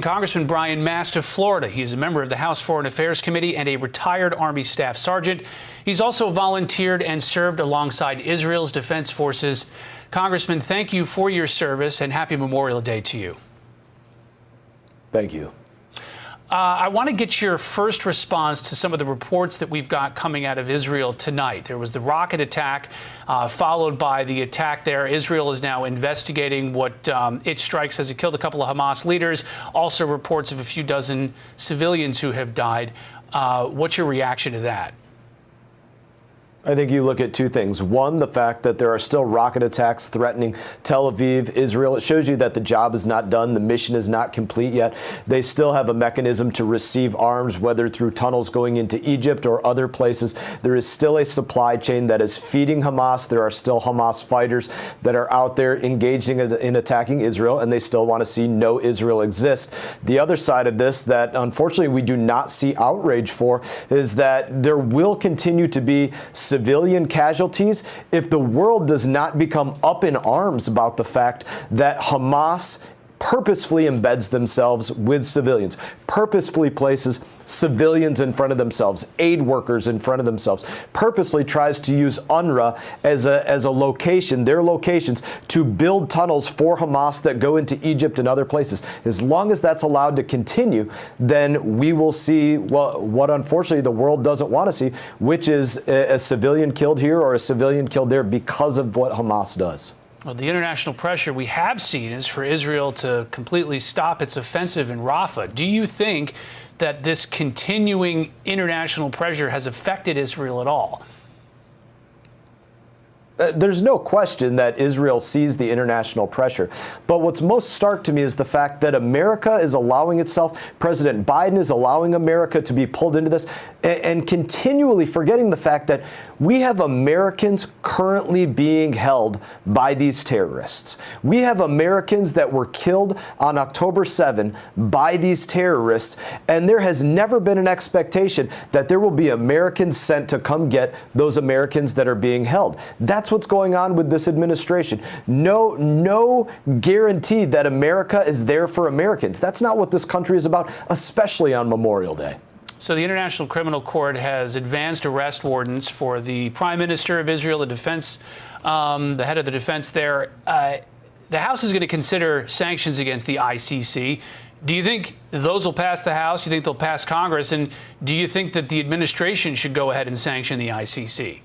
Congressman Brian Mast of Florida. He is a member of the House Foreign Affairs Committee and a retired Army Staff Sergeant. He's also volunteered and served alongside Israel's defense forces. Congressman, thank you for your service and happy Memorial Day to you. Thank you. I want to get your first response to some of the reports that we've got coming out of Israel tonight. There was the rocket attack, followed by the attack there. Israel is now investigating what it strikes as it killed a couple of Hamas leaders. Also reports of a few dozen civilians who have died. What's your reaction to that? I think you look at two things. One, the fact that there are still rocket attacks threatening Tel Aviv, Israel. It shows you that the job is not done. The mission is not complete yet. They still have a mechanism to receive arms, whether through tunnels going into Egypt or other places. There is still a supply chain that is feeding Hamas. There are still Hamas fighters that are out there engaging in attacking Israel, and they still want to see no Israel exist. The other side of this that unfortunately we do not see outrage for is that there will continue to be civilian casualties if the world does not become up in arms about the fact that Hamas purposefully embeds themselves with civilians, purposefully places civilians in front of themselves, aid workers in front of themselves, purposely tries to use UNRWA as a location, their locations, to build tunnels for Hamas that go into Egypt and other places. As long as that's allowed to continue, then we will see what unfortunately the world doesn't want to see, which is a civilian killed here or a civilian killed there because of what Hamas does. Well, the international pressure we have seen is for Israel to completely stop its offensive in Rafah. Do you think that this continuing international pressure has affected Israel at all? There's no question that Israel sees the international pressure. But what's most stark to me is the fact that America is allowing itself, President Biden is allowing America to be pulled into this, and continually forgetting the fact that we have Americans currently being held by these terrorists. We have Americans that were killed on October 7 by these terrorists, and there has never been an expectation that there will be Americans sent to come get those Americans that are being held. That's what's going on with this administration. No guarantee that America is there for Americans. That's not what this country is about, especially on Memorial Day. So the International Criminal Court has advanced arrest warrants for the Prime Minister of Israel, the defense, the head of the defense there. The House is going to consider sanctions against the ICC. Do you think those will pass the House? Do you think they'll pass Congress? And do you think that the administration should go ahead and sanction the ICC?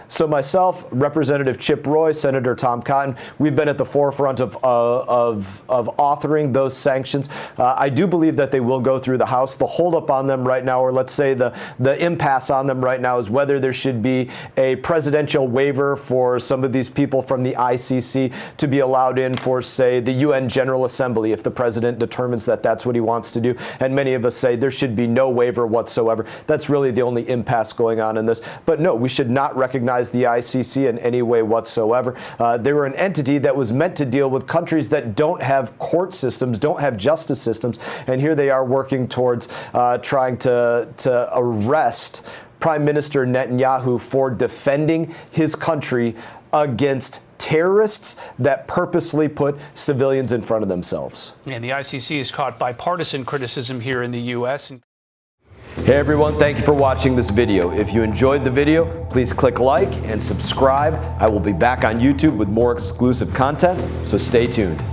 So myself, Representative Chip Roy, Senator Tom Cotton, we've been at the forefront of authoring those sanctions. I do believe that they will go through the House. The holdup on them right now, or let's say the impasse on them right now, is whether there should be a presidential waiver for some of these people from the ICC to be allowed in for, say, the UN General Assembly if the president determines that that's what he wants to do. And many of us say there should be no waiver whatsoever. That's really the only impasse going on in this. But no, we should not recognize the ICC in any way whatsoever. They were an entity that was meant to deal with countries that don't have court systems, don't have justice systems, and here they are working towards trying to arrest Prime Minister Netanyahu for defending his country against terrorists that purposely put civilians in front of themselves. And the ICC is caught bipartisan criticism here in the U.S. Hey everyone, thank you for watching this video. If you enjoyed the video, please click like and subscribe. I will be back on YouTube with more exclusive content, so stay tuned.